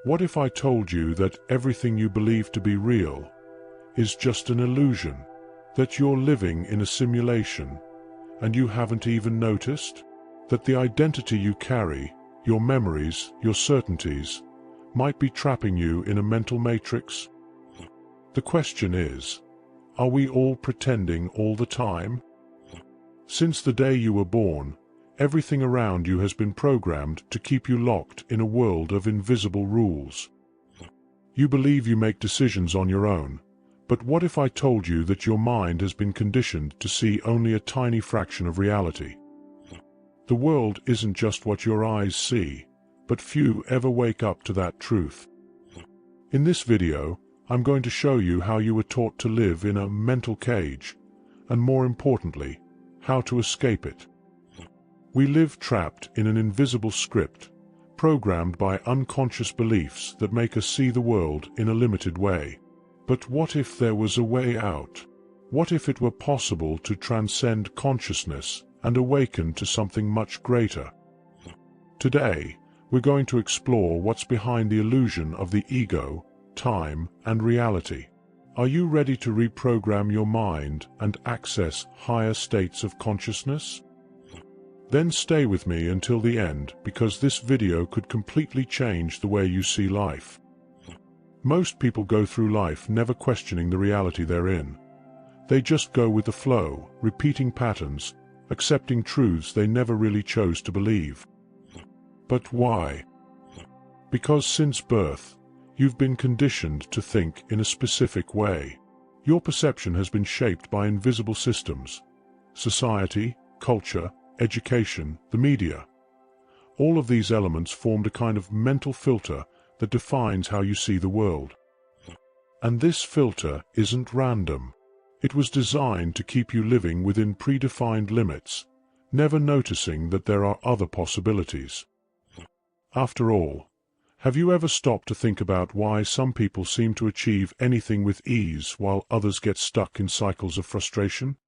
What if I told you that everything you believe to be real is just an illusion, that you're living in a simulation and you haven't even noticed? That the identity you carry, your memories, your certainties, might be trapping you in a mental matrix? The question is, are we all pretending all the time? Since the day you were born, everything around you has been programmed to keep you locked in a world of invisible rules. You believe you make decisions on your own, but what if I told you that your mind has been conditioned to see only a tiny fraction of reality? The world isn't just what your eyes see, but few ever wake up to that truth. In this video, I'm going to show you how you were taught to live in a mental cage, and more importantly, how to escape it. We live trapped in an invisible script, programmed by unconscious beliefs that make us see the world in a limited way. But what if there was a way out? What if it were possible to transcend consciousness and awaken to something much greater? Today, we're going to explore what's behind the illusion of the ego, time, and reality. Are you ready to reprogram your mind and access higher states of consciousness? Then stay with me until the end, because this video could completely change the way you see life. Most people go through life never questioning the reality they're in. They just go with the flow, repeating patterns, accepting truths they never really chose to believe. But why? Because since birth, you've been conditioned to think in a specific way. Your perception has been shaped by invisible systems: society, culture, education, the media. All of these elements formed a kind of mental filter that defines how you see the world. And this filter isn't random. It was designed to keep you living within predefined limits, never noticing that there are other possibilities. After all, have you ever stopped to think about why some people seem to achieve anything with ease while others get stuck in cycles of frustration?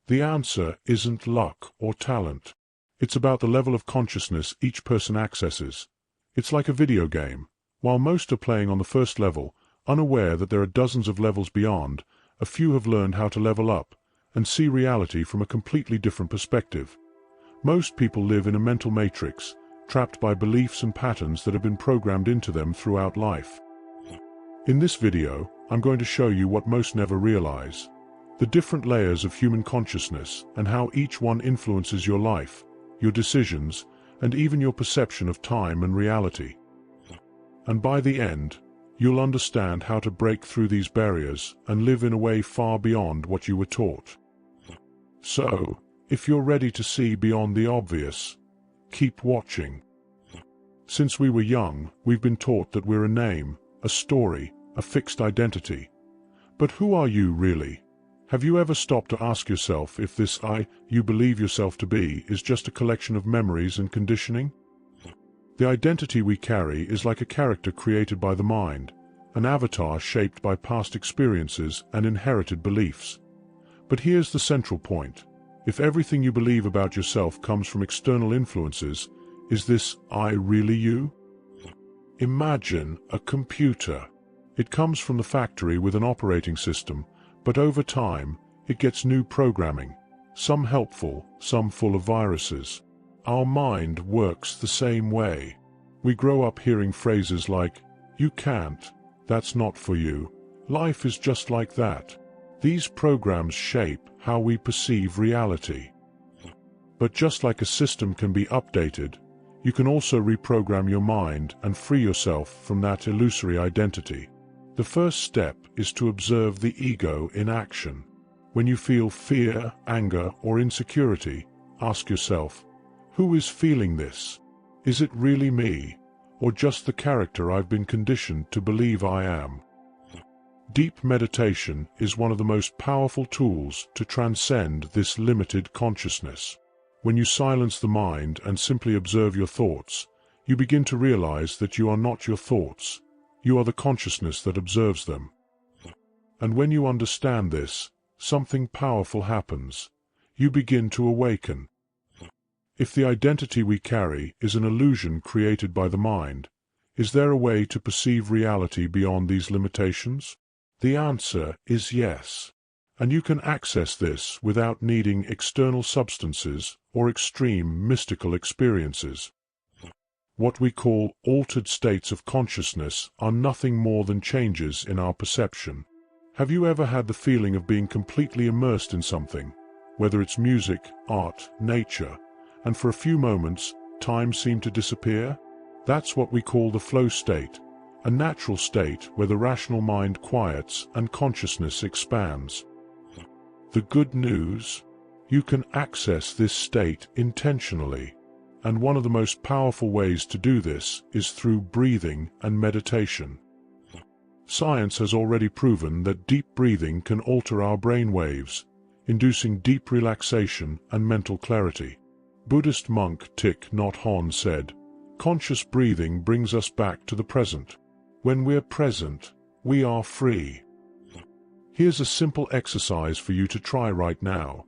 The answer isn't luck or talent. It's about the level of consciousness each person accesses. It's like a video game. While most are playing on the first level, unaware that there are dozens of levels beyond, a few have learned how to level up and see reality from a completely different perspective. Most people live in a mental matrix, trapped by beliefs and patterns that have been programmed into them throughout life. In this video, I'm going to show you what most never realize: the different layers of human consciousness and how each one influences your life, your decisions, and even your perception of time and reality. And by the end, you'll understand how to break through these barriers and live in a way far beyond what you were taught. So, if you're ready to see beyond the obvious, keep watching. Since we were young, we've been taught that we're a name, a story, a fixed identity. But who are you really? Have you ever stopped to ask yourself if this I you believe yourself to be is just a collection of memories and conditioning? The identity we carry is like a character created by the mind, an avatar shaped by past experiences and inherited beliefs. But here's the central point: if everything you believe about yourself comes from external influences, is this I really you? Imagine a computer. It comes from the factory with an operating system, but over time, it gets new programming, some helpful, some full of viruses. Our mind works the same way. We grow up hearing phrases like, "You can't," "That's not for you," "Life is just like that." These programs shape how we perceive reality. But just like a system can be updated, you can also reprogram your mind and free yourself from that illusory identity. The first step is to observe the ego in action. When you feel fear, anger, or insecurity, ask yourself, who is feeling this? Is it really me, or just the character I've been conditioned to believe I am? Deep meditation is one of the most powerful tools to transcend this limited consciousness. When you silence the mind and simply observe your thoughts, you begin to realize that you are not your thoughts. You are the consciousness that observes them. And when you understand this, something powerful happens. You begin to awaken. If the identity we carry is an illusion created by the mind, Is there a way to perceive reality beyond these limitations? The answer is yes. And you can access this without needing external substances or extreme mystical experiences. What we call altered states of consciousness are nothing more than changes in our perception. Have you ever had the feeling of being completely immersed in something, whether it's music, art, nature, and for a few moments, time seemed to disappear? That's what we call the flow state, a natural state where the rational mind quiets and consciousness expands. The good news? You can access this state intentionally, and one of the most powerful ways to do this is through breathing and meditation. Science has already proven that deep breathing can alter our brain waves, inducing deep relaxation and mental clarity. Buddhist monk Thich Nhat Hanh said, "Conscious breathing brings us back to the present. When we're present, we are free." Here's a simple exercise for you to try right now.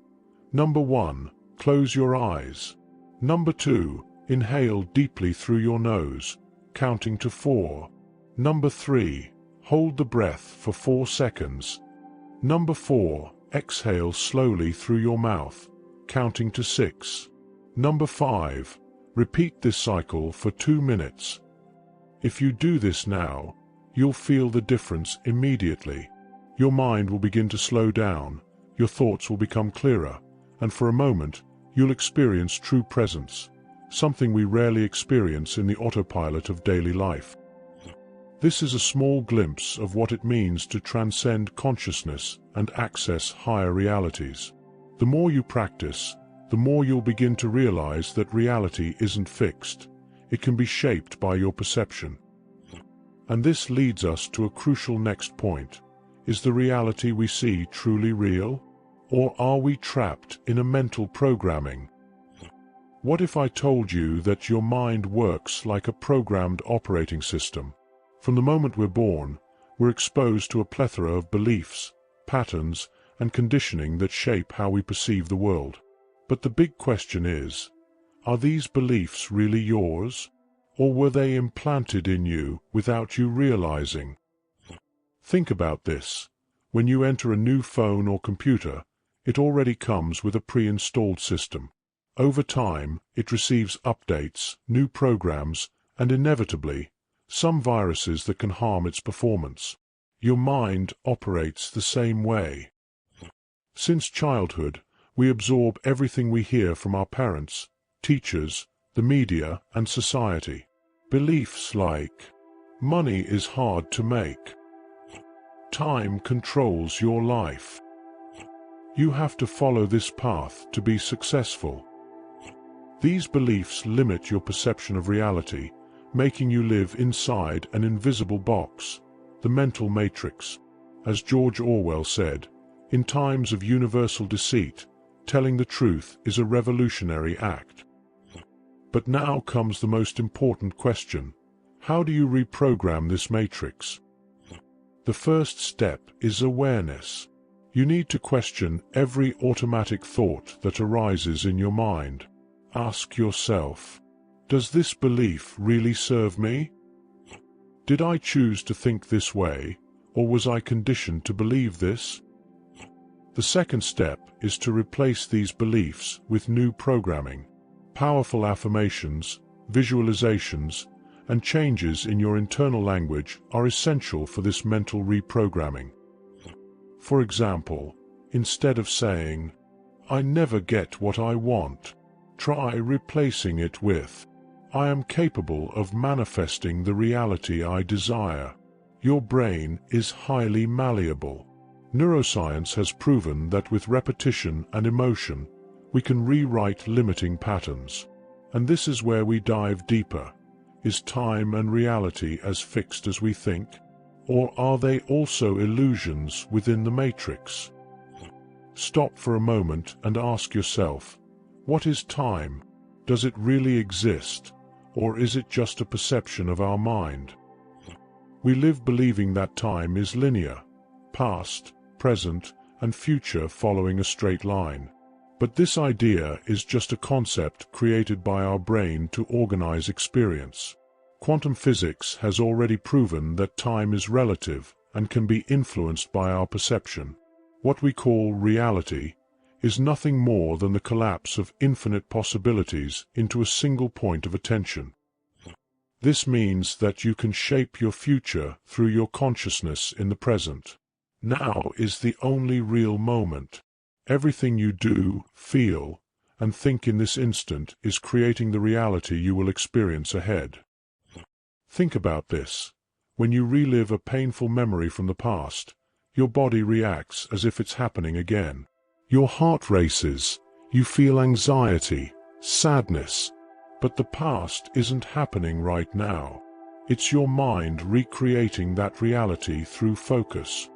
Number 1, close your eyes. Number 2, inhale deeply through your nose, counting to 4. Number 3, hold the breath for 4 seconds. Number 4, exhale slowly through your mouth, counting to 6. Number 5, repeat this cycle for 2 minutes. If you do this now, you'll feel the difference immediately. Your mind will begin to slow down, your thoughts will become clearer, and for a moment, you'll experience true presence, something we rarely experience in the autopilot of daily life. This is a small glimpse of what it means to transcend consciousness and access higher realities. The more you practice, the more you'll begin to realize that reality isn't fixed. It can be shaped by your perception. And this leads us to a crucial next point. Is the reality we see truly real? Or are we trapped in a mental programming? What if I told you that your mind works like a programmed operating system? From the moment we're born, we're exposed to a plethora of beliefs, patterns, and conditioning that shape how we perceive the world. But the big question is, are these beliefs really yours? Or were they implanted in you without you realizing? Think about this. When you enter a new phone or computer, it already comes with a pre-installed system. Over time, it receives updates, new programs, and inevitably, some viruses that can harm its performance. Your mind operates the same way. Since childhood, we absorb everything we hear from our parents, teachers, the media, and society. Beliefs like, money is hard to make. Time controls your life. You have to follow this path to be successful. These beliefs limit your perception of reality, making you live inside an invisible box, the mental matrix. As George Orwell said, in times of universal deceit, telling the truth is a revolutionary act. But now comes the most important question. How do you reprogram this matrix? The first step is awareness. You need to question every automatic thought that arises in your mind. Ask yourself, does this belief really serve me? Did I choose to think this way, or was I conditioned to believe this? The second step is to replace these beliefs with new programming. Powerful affirmations, visualizations, and changes in your internal language are essential for this mental reprogramming. For example, instead of saying, "I never get what I want," try replacing it with, "I am capable of manifesting the reality I desire." Your brain is highly malleable. Neuroscience has proven that with repetition and emotion, we can rewrite limiting patterns. And this is where we dive deeper. Is time and reality as fixed as we think? Or are they also illusions within the matrix? Stop for a moment and ask yourself, what is time? Does it really exist? Or is it just a perception of our mind? We live believing that time is linear, past, present, and future following a straight line. But this idea is just a concept created by our brain to organize experience. Quantum physics has already proven that time is relative and can be influenced by our perception. What we call reality is nothing more than the collapse of infinite possibilities into a single point of attention. This means that you can shape your future through your consciousness in the present. Now is the only real moment. Everything you do, feel, and think in this instant is creating the reality you will experience ahead. Think about this. When you relive a painful memory from the past, your body reacts as if it's happening again. Your heart races, you feel anxiety, sadness, but the past isn't happening right now. It's your mind recreating that reality through focus.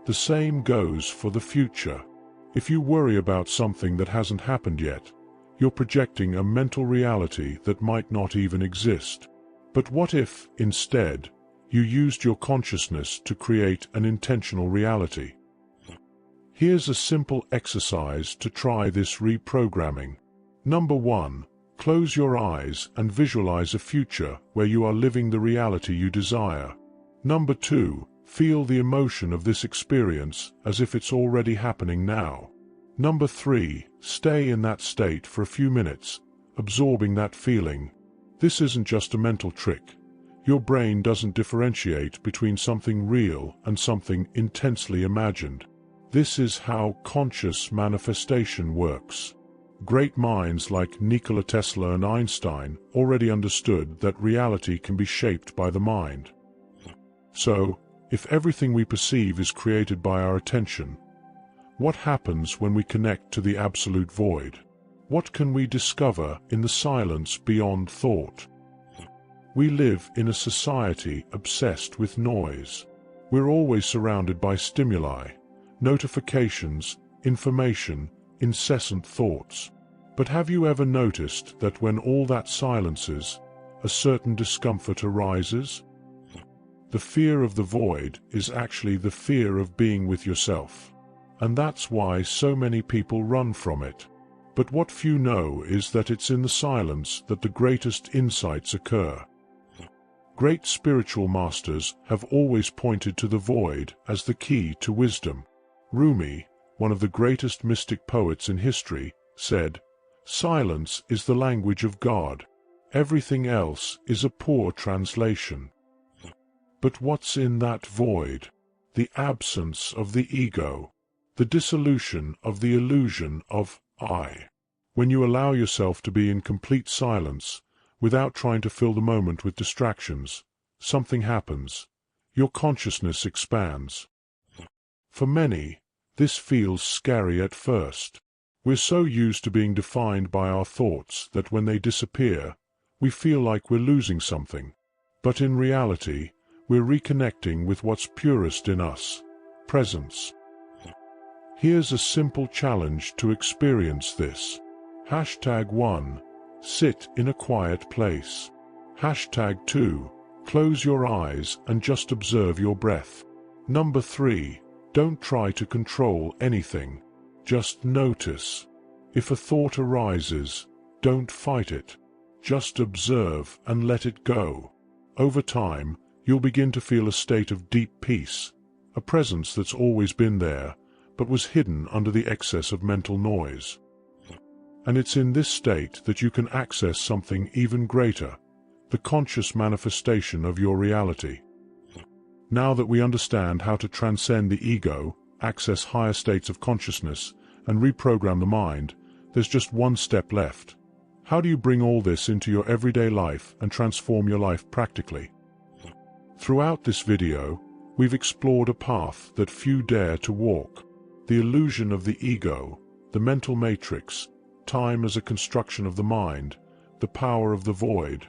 The same goes for the future. If you worry about something that hasn't happened yet, you're projecting a mental reality that might not even exist. But what if, instead, you used your consciousness to create an intentional reality? Here's a simple exercise to try this reprogramming. Number 1. Close your eyes and visualize a future where you are living the reality you desire. Number 2. Feel the emotion of this experience as if it's already happening now. Number 3. Stay in that state for a few minutes, absorbing that feeling. This isn't just a mental trick. Your brain doesn't differentiate between something real and something intensely imagined. This is how conscious manifestation works. Great minds like Nikola Tesla and Einstein already understood that reality can be shaped by the mind. So, if everything we perceive is created by our attention, what happens when we connect to the absolute void? What can we discover in the silence beyond thought? We live in a society obsessed with noise. We're always surrounded by stimuli, notifications, information, incessant thoughts. But have you ever noticed that when all that silences, a certain discomfort arises? The fear of the void is actually the fear of being with yourself. And that's why so many people run from it. But what few know is that it's in the silence that the greatest insights occur. Great spiritual masters have always pointed to the void as the key to wisdom. Rumi, one of the greatest mystic poets in history, said, "Silence is the language of God. Everything else is a poor translation." But what's in that void? The absence of the ego, the dissolution of the illusion of I. When you allow yourself to be in complete silence, without trying to fill the moment with distractions, something happens. Your consciousness expands. For many, this feels scary at first. We're so used to being defined by our thoughts that when they disappear, we feel like we're losing something. But in reality, we're reconnecting with what's purest in us, presence. Here's a simple challenge to experience this. #1. Sit in a quiet place. #2. Close your eyes and just observe your breath. Number 3. Don't try to control anything. Just notice. If a thought arises, don't fight it. Just observe and let it go. Over time, you'll begin to feel a state of deep peace, a presence that's always been there, but was hidden under the excess of mental noise. And it's in this state that you can access something even greater, the conscious manifestation of your reality. Now that we understand how to transcend the ego, access higher states of consciousness, and reprogram the mind, there's just one step left. How do you bring all this into your everyday life and transform your life practically? Throughout this video, we've explored a path that few dare to walk. The illusion of the ego, the mental matrix, time as a construction of the mind, the power of the void.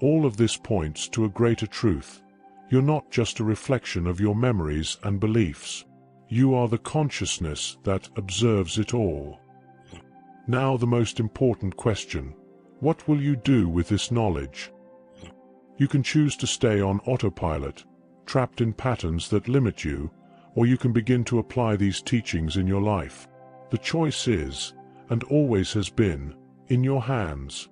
All of this points to a greater truth. You're not just a reflection of your memories and beliefs. You are the consciousness that observes it all. Now the most important question. What will you do with this knowledge? You can choose to stay on autopilot, trapped in patterns that limit you, or you can begin to apply these teachings in your life. The choice is, and always has been, in your hands.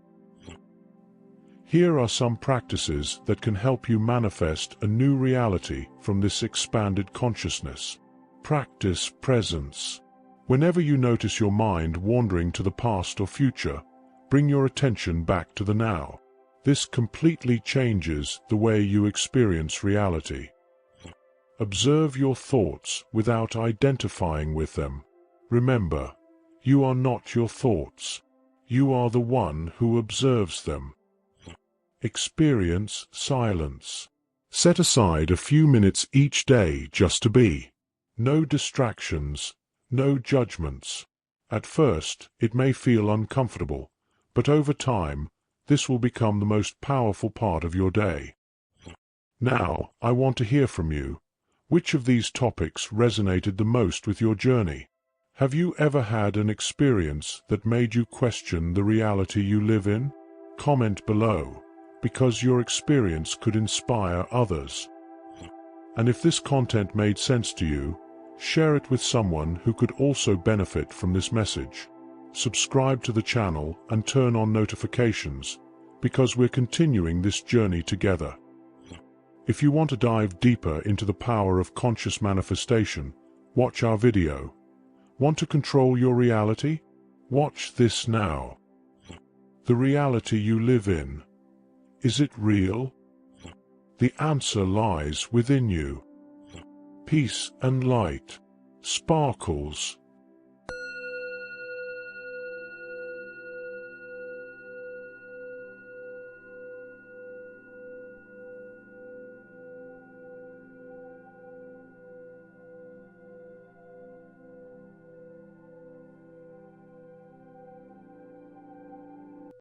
Here are some practices that can help you manifest a new reality from this expanded consciousness. Practice presence. Whenever you notice your mind wandering to the past or future, bring your attention back to the now. This completely changes the way you experience reality. Observe your thoughts without identifying with them. Remember, you are not your thoughts. You are the one who observes them. Experience silence. Set aside a few minutes each day just to be. No distractions, no judgments. At first, it may feel uncomfortable, but over time, this will become the most powerful part of your day. Now, I want to hear from you. Which of these topics resonated the most with your journey? Have you ever had an experience that made you question the reality you live in? Comment below, because your experience could inspire others. And if this content made sense to you, share it with someone who could also benefit from this message. Subscribe to the channel and turn on notifications, because we're continuing this journey together. If you want to dive deeper into the power of conscious manifestation, watch our video. Want to control your reality? Watch this now. The reality you live in. Is it real? The answer lies within you. Peace and light, sparkles